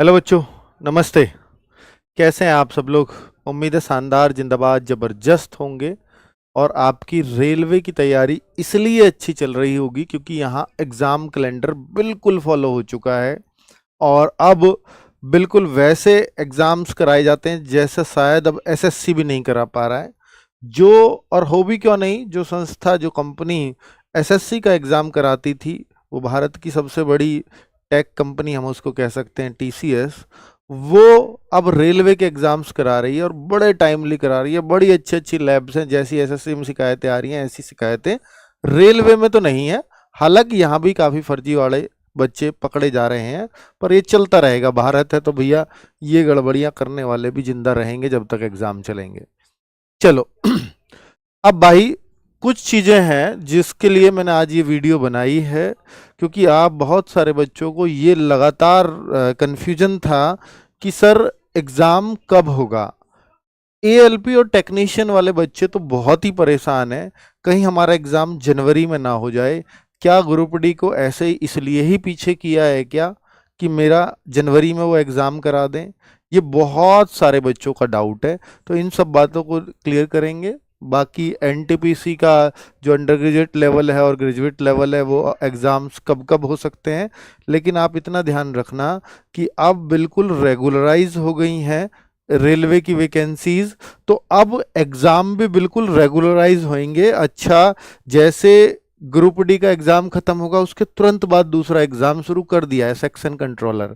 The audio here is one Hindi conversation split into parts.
हेलो बच्चों, नमस्ते। कैसे हैं आप सब लोग? उम्मीद है शानदार, जिंदाबाद, ज़बरदस्त होंगे। और आपकी रेलवे की तैयारी इसलिए अच्छी चल रही होगी क्योंकि यहाँ एग्ज़ाम कैलेंडर बिल्कुल फॉलो हो चुका है। और अब बिल्कुल वैसे एग्ज़ाम्स कराए जाते हैं जैसे शायद अब एसएससी भी नहीं करा पा रहा है। जो और हो भी क्यों नहीं, जो संस्था, जो कंपनी एसएससी का एग्ज़ाम कराती थी, वो भारत की सबसे बड़ी टेक कंपनी, हम उसको कह सकते हैं टीसीएस, वो अब रेलवे के एग्ज़ाम्स करा रही है और बड़े टाइमली करा रही है। बड़ी अच्छी अच्छी लैब्स हैं। जैसी एसएससी में शिकायतें आ रही हैं, ऐसी शिकायतें रेलवे में तो नहीं है। हालांकि यहाँ भी काफ़ी फर्जी वाले बच्चे पकड़े जा रहे हैं, पर ये चलता रहेगा। भारत है तो भैया ये गड़बड़ियाँ करने वाले भी जिंदा रहेंगे जब तक एग्ज़ाम चलेंगे। चलो अब भाई कुछ चीज़ें हैं जिसके लिए मैंने आज ये वीडियो बनाई है, क्योंकि आप बहुत सारे बच्चों को ये लगातार कन्फ्यूजन था कि सर एग्ज़ाम कब होगा। एएलपी और टेक्नीशियन वाले बच्चे तो बहुत ही परेशान हैं, कहीं हमारा एग्ज़ाम जनवरी में ना हो जाए। क्या ग्रुप डी को ऐसे ही इसलिए ही पीछे किया है क्या कि मेरा जनवरी में वो एग्ज़ाम करा दें? ये बहुत सारे बच्चों का डाउट है, तो इन सब बातों को क्लियर करेंगे। बाकी एनटीपीसी का जो अंडर ग्रेजुएट लेवल है और ग्रेजुएट लेवल है, वो एग्ज़ाम्स कब कब हो सकते हैं। लेकिन आप इतना ध्यान रखना कि अब बिल्कुल रेगुलराइज हो गई हैं रेलवे की वैकेंसीज, तो अब एग्ज़ाम भी बिल्कुल रेगुलराइज होंगे। अच्छा, जैसे ग्रुप डी का एग्ज़ाम खत्म होगा उसके तुरंत बाद दूसरा एग्ज़ाम शुरू कर दिया है सेक्शन कंट्रोलर।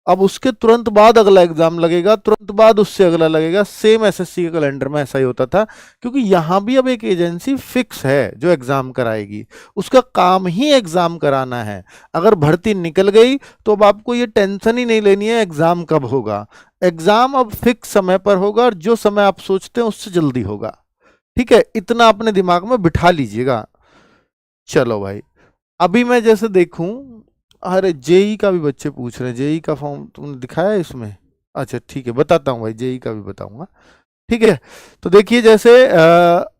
अब उसके तुरंत बाद अगला एग्ज़ाम लगेगा, तुरंत बाद उससे अगला लगेगा। सेम एसएससी के कैलेंडर में ऐसा ही होता था, क्योंकि यहाँ भी अब एक एजेंसी फिक्स है जो एग्ज़ाम कराएगी। उसका काम ही एग्ज़ाम कराना है। अगर भर्ती निकल गई तो अब आपको ये टेंशन ही नहीं लेनी है एग्ज़ाम कब होगा। एग्ज़ाम अब फिक्स समय पर होगा और जो समय आप सोचते हैं उससे जल्दी होगा। ठीक है, इतना अपने दिमाग में बिठा लीजिएगा। चलो भाई, अभी मैं जैसे देखूं, अरे जेई का भी बच्चे पूछ रहे हैं। जेई का फॉर्म तुमने दिखाया है इसमें? अच्छा ठीक है, बताता हूँ भाई, जेई का भी बताऊंगा। ठीक है, तो देखिए जैसे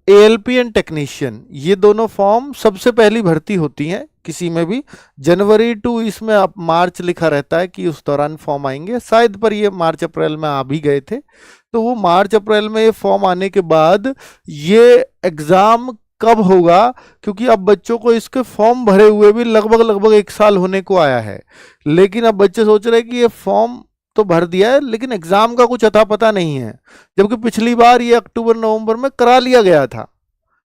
एएलपी एंड टेक्नीशियन, ये दोनों फॉर्म सबसे पहली भर्ती होती हैं किसी में भी। जनवरी टू इसमें अब मार्च लिखा रहता है कि उस दौरान फॉर्म आएंगे शायद, पर ये मार्च अप्रैल में आ भी गए थे। तो वो मार्च अप्रैल में ये फॉर्म आने के बाद ये एग्ज़ाम कब होगा, क्योंकि अब बच्चों को इसके फॉर्म भरे हुए भी लगभग लगभग 1 साल होने को आया है। लेकिन अब बच्चे सोच रहे हैं कि ये फॉर्म तो भर दिया है लेकिन एग्जाम का कुछ अता पता नहीं है, जबकि पिछली बार ये अक्टूबर नवंबर में करा लिया गया था।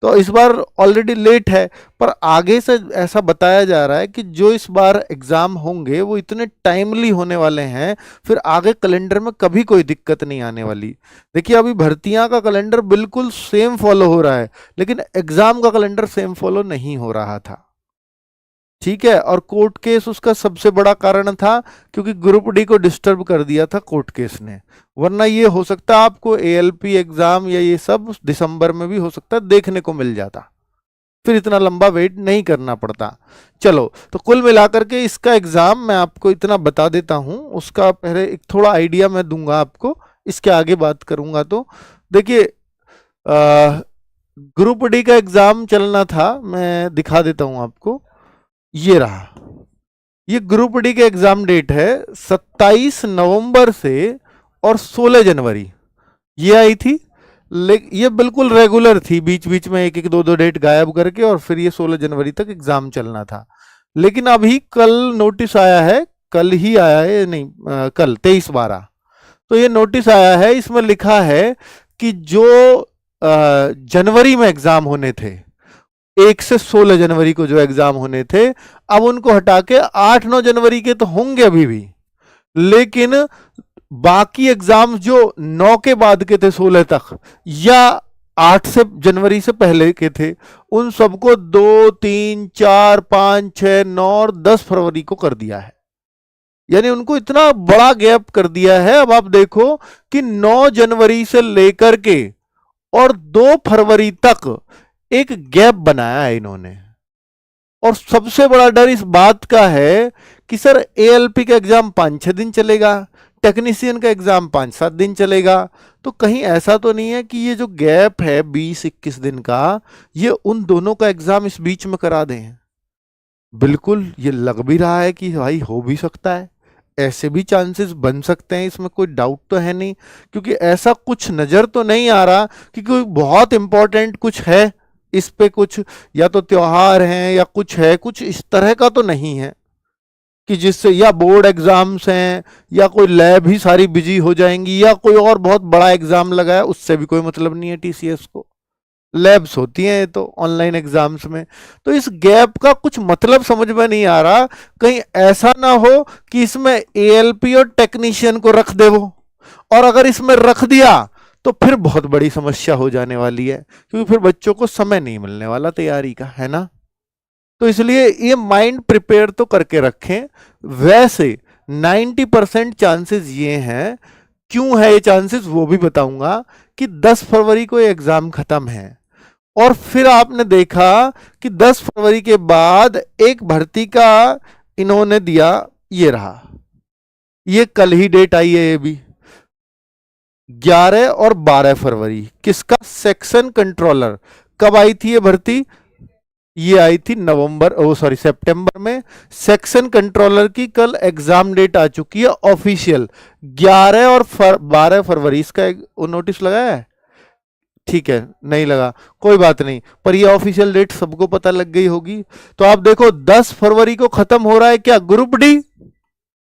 तो इस बार ऑलरेडी लेट है। पर आगे से ऐसा बताया जा रहा है कि जो इस बार एग्जाम होंगे वो इतने टाइमली होने वाले हैं, फिर आगे कैलेंडर में कभी कोई दिक्कत नहीं आने वाली। देखिए अभी भर्तियां का कैलेंडर बिल्कुल सेम फॉलो हो रहा है, लेकिन एग्जाम का कैलेंडर सेम फॉलो नहीं हो रहा था। ठीक है, और कोर्ट केस उसका सबसे बड़ा कारण था, क्योंकि ग्रुप डी को डिस्टर्ब कर दिया था कोर्ट केस ने। वरना ये हो सकता है आपको एएलपी एग्जाम या ये सब दिसंबर में भी हो सकता है देखने को मिल जाता, फिर इतना लंबा वेट नहीं करना पड़ता। चलो, तो कुल मिलाकर के इसका एग्जाम मैं आपको इतना बता देता हूं, उसका पहले एक थोड़ा आइडिया मैं दूंगा आपको, इसके आगे बात करूंगा। तो देखिए ग्रुप डी का एग्जाम चलना था, मैं दिखा देता हूं आपको। ये रहा, ये ग्रुप डी के एग्जाम डेट है 27 नवंबर से और 16 जनवरी ये आई थी। लेकिन ये बिल्कुल रेगुलर थी, बीच बीच में एक एक दो दो डेट गायब करके, और फिर ये 16 जनवरी तक एग्जाम चलना था। लेकिन अभी कल नोटिस आया है, कल ही आया है, नहीं कल 23/12, तो ये नोटिस आया है। इसमें लिखा है कि जो जनवरी में एग्जाम होने थे, 1 से 16 जनवरी को जो एग्जाम होने थे, अब उनको हटा के 8-9 जनवरी के तो होंगे अभी भी, लेकिन बाकी एग्जाम जो 9 के बाद के थे 16 तक, या 8 जनवरी से पहले के थे, उन सबको 2, 3, 4, 5, 6, 9 और 10 फरवरी को कर दिया है। यानी उनको इतना बड़ा गैप कर दिया है। अब आप देखो कि 9 जनवरी से लेकर के और 2 फरवरी तक एक गैप बनाया है इन्होंने। और सबसे बड़ा डर इस बात का है कि सर एएलपी का एग्जाम 5-6 दिन चलेगा, टेक्नीशियन का एग्जाम 5-7 दिन चलेगा, तो कहीं ऐसा तो नहीं है कि ये जो गैप है 20-21 दिन का, ये उन दोनों का एग्जाम इस बीच में करा दें। बिल्कुल ये लग भी रहा है कि भाई हो भी सकता है, ऐसे भी चांसेस बन सकते हैं, इसमें कोई डाउट तो है नहीं, क्योंकि ऐसा कुछ नजर तो नहीं आ रहा कि कोई बहुत इंपॉर्टेंट कुछ है इस पे, कुछ या तो त्योहार हैं या कुछ है, कुछ इस तरह का तो नहीं है कि जिससे या बोर्ड एग्जाम्स हैं या कोई लैब ही सारी बिजी हो जाएंगी या कोई और बहुत बड़ा एग्जाम लगा है, उससे भी कोई मतलब नहीं है टीसीएस को। लैब्स होती हैं तो ऑनलाइन एग्जाम्स में, तो इस गैप का कुछ मतलब समझ में नहीं आ रहा। कहीं ऐसा ना हो कि इसमें एएलपी और टेक्नीशियन को रख दे वो, और अगर इसमें रख दिया तो फिर बहुत बड़ी समस्या हो जाने वाली है, क्योंकि फिर बच्चों को समय नहीं मिलने वाला तैयारी का, है ना। तो इसलिए ये माइंड प्रिपेयर तो करके रखें। वैसे 90% चांसेस ये हैं, क्यों है ये चांसेस वो भी बताऊंगा, कि 10 फरवरी को एग्जाम खत्म है और फिर आपने देखा कि 10 फरवरी के बाद एक भर्ती का इन्होंने दिया, ये रहा, ये कल ही डेट आई है, ये भी 11 और 12 फरवरी। किसका? Section controller. कब आई थी ये भर्ती? ये आई थी सितंबर में। सेक्शन कंट्रोलर की कल एग्जाम डेट आ चुकी है ऑफिशियल, 11 और 12 फरवरी। इसका नोटिस लगाया है? ठीक है, नहीं लगा, कोई बात नहीं, पर ये ऑफिशियल डेट सबको पता लग गई होगी। तो आप देखो 10 फरवरी को खत्म हो रहा है क्या ग्रुप डी,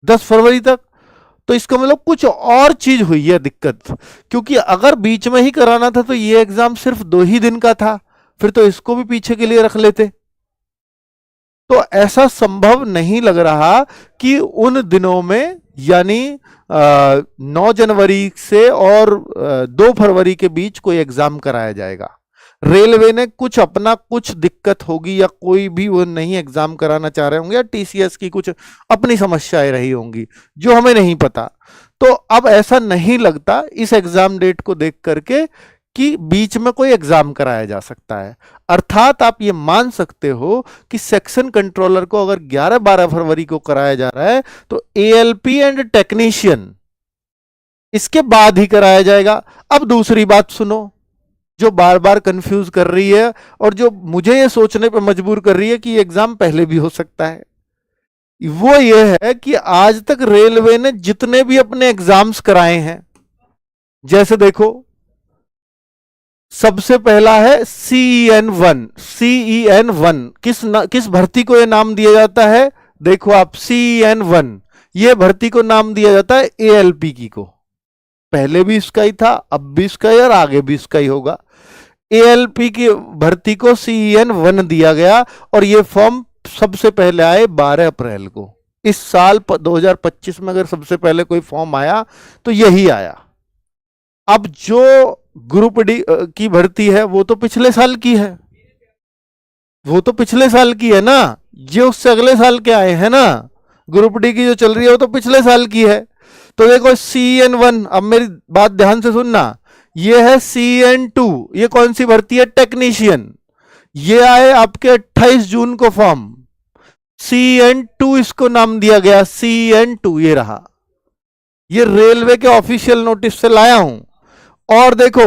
10 फरवरी तक। तो इसका मतलब कुछ और चीज हुई है दिक्कत, क्योंकि अगर बीच में ही कराना था तो ये एग्जाम सिर्फ 2 ही दिन का था, फिर तो इसको भी पीछे के लिए रख लेते। तो ऐसा संभव नहीं लग रहा कि उन दिनों में, यानी 9 जनवरी से और 2 फरवरी के बीच कोई एग्जाम कराया जाएगा। रेलवे ने कुछ अपना कुछ दिक्कत होगी, या कोई भी वो नहीं एग्जाम कराना चाह रहे होंगे, या टीसीएस की कुछ अपनी समस्याएं रही होंगी जो हमें नहीं पता। तो अब ऐसा नहीं लगता इस एग्जाम डेट को देख करके कि बीच में कोई एग्जाम कराया जा सकता है। अर्थात आप ये मान सकते हो कि सेक्शन कंट्रोलर को अगर 11-12 फरवरी को कराया जा रहा है तो एएलपी एंड टेक्नीशियन इसके बाद ही कराया जाएगा। अब दूसरी बात सुनो, जो बार बार कंफ्यूज कर रही है और जो मुझे ये सोचने पर मजबूर कर रही है कि एग्जाम पहले भी हो सकता है, वो ये है कि आज तक रेलवे ने जितने भी अपने एग्जाम्स कराए हैं, जैसे देखो सबसे पहला है CEN1। CEN1 किस भर्ती को यह नाम दिया जाता है? देखो आप, CEN1 ये भर्ती को नाम दिया जाता है ALP की को। पहले भी इसका ही था, अब भी इसका ही और आगे भी इसका ही होगा। ALP की भर्ती को CEN1 दिया गया और ये फॉर्म सबसे पहले आए 12 अप्रैल को। इस साल 2025 में अगर सबसे पहले कोई फॉर्म आया तो यही आया। अब जो ग्रुप डी की भर्ती है वो तो पिछले साल की है, वो तो पिछले साल की है ना, ये उससे अगले साल के आए हैं ना। ग्रुप डी की जो चल रही है वो तो पिछले साल की है। तो देखो CEN1, अब मेरी बात ध्यान से सुनना, ये है CEN2, ये कौन सी भर्ती है? टेक्नीशियन। ये आए आपके 28 जून को फॉर्म, CEN2 इसको नाम दिया गया, CEN2 ये रहा। ये रेलवे के ऑफिशियल नोटिस से लाया हूं। और देखो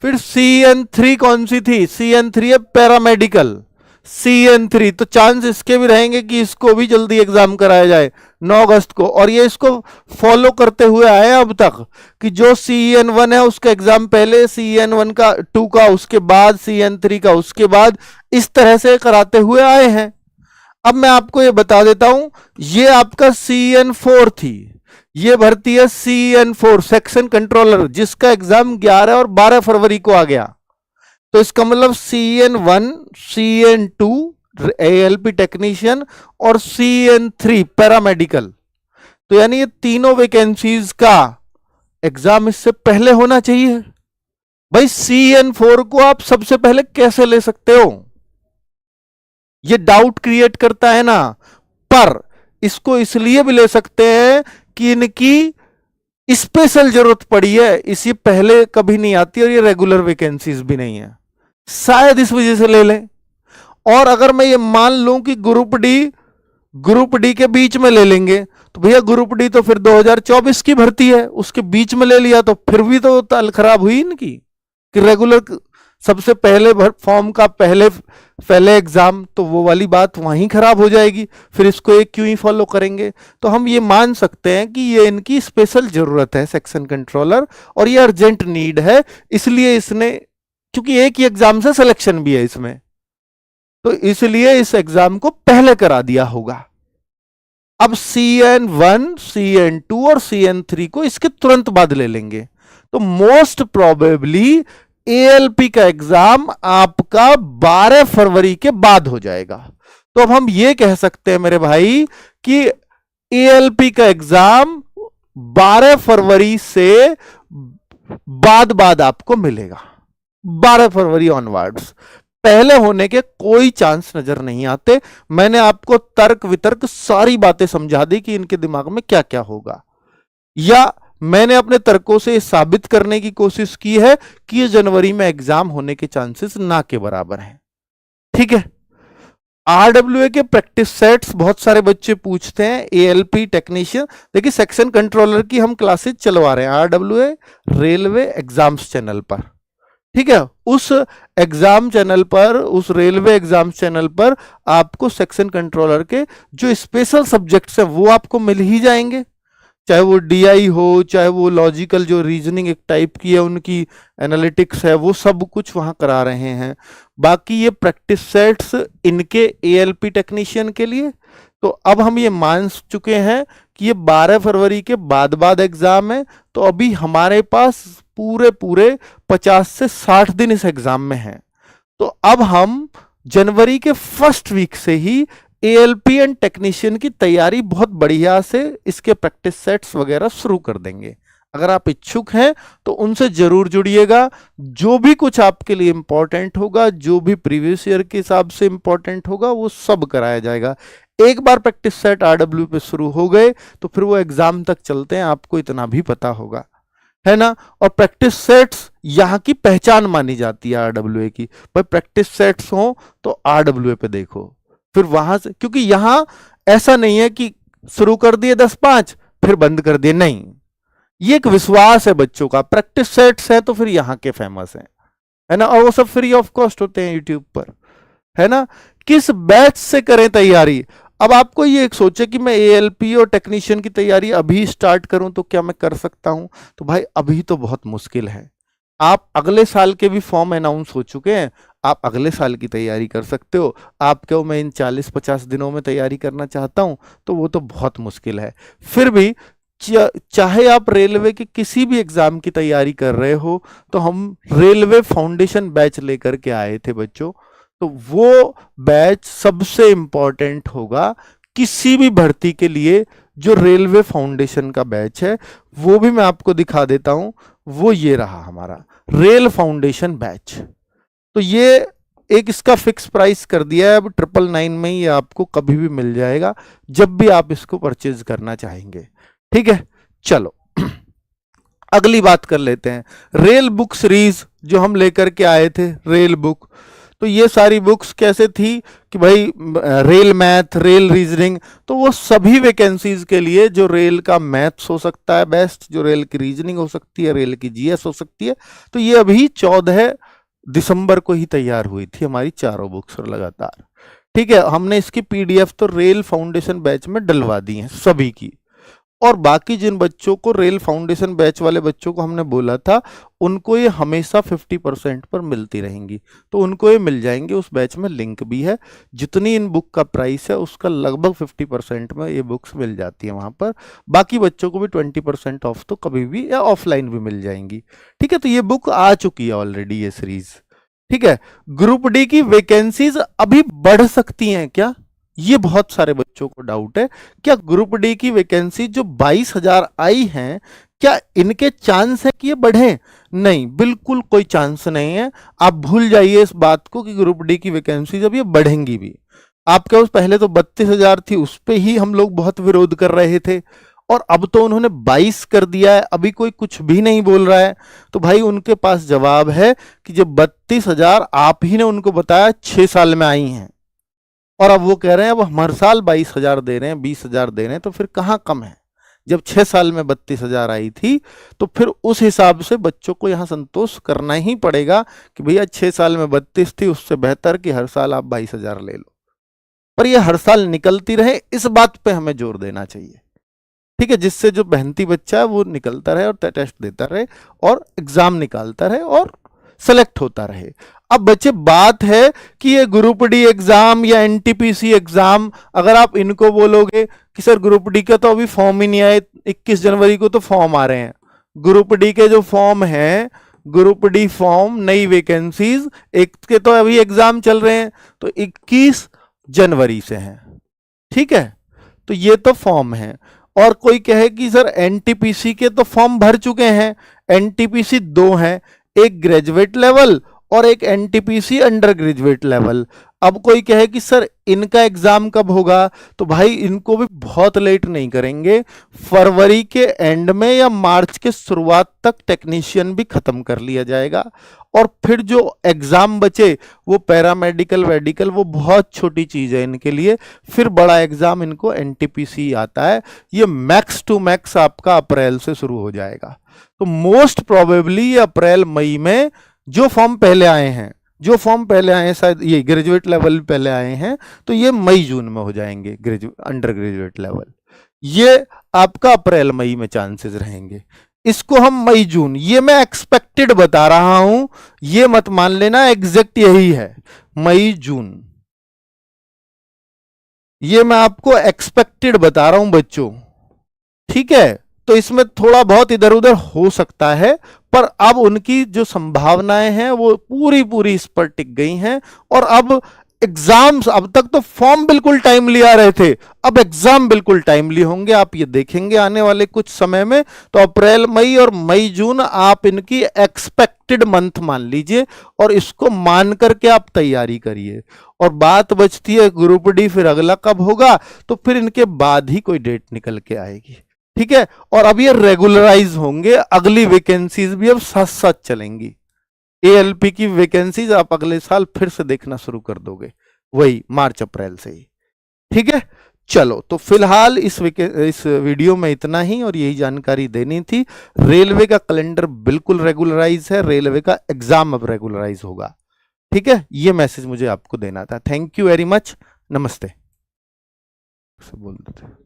फिर CEN3 कौन सी थी? CEN3 है पैरामेडिकल, CEN3। तो चांस इसके भी रहेंगे कि इसको भी जल्दी एग्जाम कराया जाए 9 अगस्त को। और ये इसको फॉलो करते हुए आए हैं अब तक कि जो CEN1 है उसका एग्जाम पहले, CEN1 का 2 का उसके बाद, CEN3 का उसके बाद, इस तरह से कराते हुए आए हैं। अब मैं आपको ये बता देता हूं, ये आपका CEN4 थी, ये भर्ती है CEN4 सेक्शन कंट्रोलर, जिसका एग्जाम 11 और 12 फरवरी को आ गया। तो इसका मतलब CEN1, CEN2 ALP टेक्नीशियन और CEN3 पैरामेडिकल, तो यानी ये तीनों वैकेंसीज का एग्जाम इससे पहले होना चाहिए। भाई CEN4 को आप सबसे पहले कैसे ले सकते हो? ये डाउट क्रिएट करता है ना। पर इसको इसलिए भी ले सकते हैं कि इनकी स्पेशल जरूरत पड़ी है, इसी पहले कभी नहीं आती और ये रेगुलर वैकेंसीज भी नहीं है, शायद इस वजह से ले लें। और अगर मैं ये मान लूं कि ग्रुप डी के बीच में ले लेंगे, तो भैया ग्रुप डी तो फिर 2024 की भर्ती है, उसके बीच में ले लिया तो फिर भी तो ताल खराब हुई इनकी कि रेगुलर सबसे पहले फॉर्म का पहले एग्जाम, तो वो वाली बात वहीं खराब हो जाएगी, फिर इसको एक क्यों ही फॉलो करेंगे। तो हम ये मान सकते हैं कि ये इनकी स्पेशल जरूरत है सेक्शन कंट्रोलर, और ये अर्जेंट नीड है, इसलिए इसने, क्योंकि एक ही एग्जाम से सिलेक्शन भी है इसमें, तो इसलिए इस एग्जाम को पहले करा दिया होगा। अब CN1, CN2 और CN3 को इसके तुरंत बाद ले लेंगे, तो मोस्ट प्रोबेबली ALP का एग्जाम आपका 12 फरवरी के बाद हो जाएगा। तो अब हम ये कह सकते हैं मेरे भाई कि ALP का एग्जाम 12 फरवरी से बाद आपको मिलेगा, 12 फरवरी ऑनवर्ड्स। पहले होने के कोई चांस नजर नहीं आते। मैंने आपको तर्क वितर्क सारी बातें समझा दी कि इनके दिमाग में क्या क्या होगा, या मैंने अपने तर्कों से साबित करने की कोशिश की है कि ये जनवरी में एग्जाम होने के चांसेस ना के बराबर हैं। ठीक है। RWA के प्रैक्टिस सेट्स बहुत सारे बच्चे पूछते हैं, ALP टेक्नीशियन। देखिए सेक्शन कंट्रोलर की हम क्लासेस चलवा रहे हैं RWA रेलवे एग्जाम्स चैनल पर। ठीक है, उस एग्जाम चैनल पर, उस रेलवे एग्जाम चैनल पर आपको सेक्शन कंट्रोलर के जो स्पेशल सब्जेक्ट्स हैं वो आपको मिल ही जाएंगे, चाहे वो DI हो, चाहे वो लॉजिकल जो रीजनिंग एक टाइप की है उनकी एनालिटिक्स है, वो सब कुछ वहां करा रहे हैं। बाकी ये प्रैक्टिस सेट्स इनके ALP टेक्नीशियन के लिए। तो अब हम ये मान चुके हैं कि ये 12 फरवरी के बाद एग्जाम है, तो अभी हमारे पास पूरे 50 से 60 दिन इस एग्जाम में हैं। तो अब हम जनवरी के फर्स्ट वीक से ही ALP एंड टेक्नीशियन की तैयारी बहुत बढ़िया से इसके प्रैक्टिस सेट्स वगैरह शुरू कर देंगे। अगर आप इच्छुक हैं तो उनसे जरूर जुड़िएगा। जो भी कुछ आपके लिए इंपॉर्टेंट होगा, जो भी प्रीवियस ईयर के हिसाब से इंपॉर्टेंट होगा, वो सब कराया जाएगा। एक बार प्रैक्टिस सेट RW पे शुरू हो गए तो फिर वो एग्जाम तक चलते हैं, आपको इतना भी पता होगा, है ना। और प्रैक्टिस सेट्स यहाँ की पहचान मानी जाती है RWA की। भाई प्रैक्टिस सेट्स हो तो RWA पे देखो, फिर वहां से, क्योंकि यहां ऐसा नहीं है कि शुरू कर दिए 10-5 फिर बंद कर दिए, नहीं, ये एक विश्वास है बच्चों का। प्रैक्टिस सेट्स है तो फिर यहाँ के फेमस हैं, है ना, और वो सब फ्री ऑफ कॉस्ट होते हैं यूट्यूब पर, है ना। किस बैच से करें तैयारी। अब आपको ये एक सोचे कि मैं ALP और टेक्नीशियन की तैयारी अभी स्टार्ट करूं तो क्या मैं कर सकता हूं, तो भाई अभी तो बहुत मुश्किल है। आप अगले साल के भी फॉर्म अनाउंस हो चुके हैं, आप अगले साल की तैयारी कर सकते हो। आप क्यों मैं इन 40-50 दिनों में तैयारी करना चाहता हूं, तो वो तो बहुत मुश्किल है। फिर भी चाहे आप रेलवे के किसी भी एग्जाम की तैयारी कर रहे हो, तो हम रेलवे फाउंडेशन बैच लेकर के आए थे बच्चों, तो वो बैच सबसे इंपॉर्टेंट होगा किसी भी भर्ती के लिए। जो रेलवे फाउंडेशन का बैच है वो भी मैं आपको दिखा देता हूं, वो ये रहा हमारा रेल फाउंडेशन बैच। तो ये एक इसका फिक्स प्राइस कर दिया है, अब 999 में ही आपको कभी भी मिल जाएगा जब भी आप इसको परचेज करना चाहेंगे। ठीक है, चलो अगली बात कर लेते हैं। रेल बुक सीरीज जो हम लेकर के आए थे, रेल बुक, तो ये सारी बुक्स कैसे थी कि भाई रेल मैथ, रेल रीजनिंग, तो वो सभी वैकेंसीज के लिए, जो रेल का मैथ्स हो सकता है बेस्ट, जो रेल की रीजनिंग हो सकती है, रेल की GS हो सकती है। तो ये अभी 14 दिसंबर को ही तैयार हुई थी हमारी चारों बुक्स लगातार। ठीक है, हमने इसकी PDF तो रेल फाउंडेशन बैच में डलवा दी है सभी की। और बाकी जिन बच्चों को, रेल फाउंडेशन बैच वाले बच्चों को हमने बोला था, उनको ये हमेशा 50% पर मिलती रहेंगी, तो उनको ये मिल जाएंगे। उस बैच में लिंक भी है। जितनी इन बुक का प्राइस है उसका लगभग 50% में ये बुक्स मिल जाती है वहां पर। बाकी बच्चों को भी 20% ऑफ तो कभी भी या ऑफलाइन भी मिल जाएंगी। ठीक है, तो ये बुक आ चुकी है ऑलरेडी, ये सीरीज। ठीक है, ग्रुप डी की वैकेंसीज अभी बढ़ सकती हैं क्या, ये बहुत सारे बच्चों को डाउट है। क्या ग्रुप डी की वैकेंसी जो 22,000 आई हैं, क्या इनके चांस है कि ये बढ़े? नहीं, बिल्कुल कोई चांस नहीं है। आप भूल जाइए इस बात को कि ग्रुप डी की वैकेंसी जब ये बढ़ेंगी भी। आपके उस पहले तो 32,000 थी, उस पे ही हम लोग बहुत विरोध कर रहे थे, और अब तो उन्होंने 22 कर दिया है, अभी कोई कुछ भी नहीं बोल रहा है। तो भाई उनके पास जवाब है कि जब 32,000 आप ही ने उनको बताया 6 साल में आई हैं, और अब वो कह रहे हैं अब हम हर साल 22,000 दे रहे हैं, 20,000 दे रहे हैं, तो फिर कहाँ कम है? जब 6 साल में 32,000 आई थी, तो फिर उस हिसाब से बच्चों को यहाँ संतोष करना ही पड़ेगा कि भैया 6 साल में 32 थी, उससे बेहतर कि हर साल आप 22,000 ले लो। पर ये हर साल निकलती रहे, इस बात पे हमें जोर देना चाहिए, ठीक है, जिससे जो मेहनती बच्चा है वो निकलता रहे और टेस्ट देता रहे और एग्जाम निकालता रहे और सेलेक्ट होता रहे। अब बच्चे बात है कि ये ग्रुप डी एग्जाम या एनटीपीसी एग्जाम, अगर आप इनको बोलोगे कि सर ग्रुप डी का तो अभी फॉर्म ही नहीं आए, 21 जनवरी को तो फॉर्म आ रहे हैं, ग्रुप डी के जो फॉर्म हैं, ग्रुप डी फॉर्म नई वैकेंसीज एक के तो अभी एग्जाम चल रहे हैं, तो 21 जनवरी से हैं, ठीक है, तो ये तो फॉर्म है। और कोई कहे कि सर एनटीपीसी के तो फॉर्म भर चुके हैं, एनटीपीसी 2 हैं, एक ग्रेजुएट लेवल और एक एनटीपीसी अंडर ग्रेजुएट लेवल। अब कोई कहे कि सर इनका एग्जाम कब होगा, तो भाई इनको भी बहुत लेट नहीं करेंगे, फरवरी के एंड में या मार्च के शुरुआत तक टेक्नीशियन भी खत्म कर लिया जाएगा। और फिर जो एग्जाम बचे वो पैरामेडिकल वेडिकल, वो बहुत छोटी चीज है इनके लिए, फिर बड़ा एग्जाम इनको एनटीपीसी आता है। ये मैक्स टू मैक्स आपका अप्रैल से शुरू हो जाएगा। तो मोस्ट प्रोबेबली अप्रैल मई में जो फॉर्म पहले आए हैं, जो फॉर्म पहले आए हैं, शायद ये ग्रेजुएट लेवल पहले आए हैं, तो ये मई जून में हो जाएंगे अंडर ग्रेजुएट लेवल। ये आपका अप्रैल मई में चांसेस रहेंगे। इसको हम मई जून, ये मैं एक्सपेक्टेड बता रहा हूं, ये मत मान लेना एग्जैक्ट यही है, मई जून, ये मैं आपको एक्सपेक्टेड बता रहा हूं बच्चों, ठीक है। तो इसमें थोड़ा बहुत इधर उधर हो सकता है, पर अब उनकी जो संभावनाएं हैं वो पूरी पूरी इस पर टिक गई हैं। और अब एग्जाम्स, अब तक तो फॉर्म बिल्कुल टाइमली आ रहे थे, अब एग्जाम बिल्कुल टाइमली होंगे, आप ये देखेंगे आने वाले कुछ समय में। तो अप्रैल मई और मई जून आप इनकी एक्सपेक्टेड मंथ मान लीजिए और इसको मान करके आप तैयारी करिए। और बात बचती है ग्रुप डी फिर अगला कब होगा, तो फिर इनके बाद ही कोई डेट निकल के आएगी, ठीक है। और अब ये रेगुलराइज होंगे, अगली वैकेंसीज भी अब साथ साथ चलेंगी। एएलपी की वैकेंसीज आप अगले साल फिर से देखना शुरू कर दोगे, वही मार्च अप्रैल से ही, ठीक है। चलो, तो फिलहाल इस वीडियो में इतना ही और यही जानकारी देनी थी। रेलवे का कैलेंडर बिल्कुल रेगुलराइज है, रेलवे का एग्जाम अब रेगुलराइज होगा, ठीक है। ये मैसेज मुझे आपको देना था। थैंक यू वेरी मच, नमस्ते बोल देते।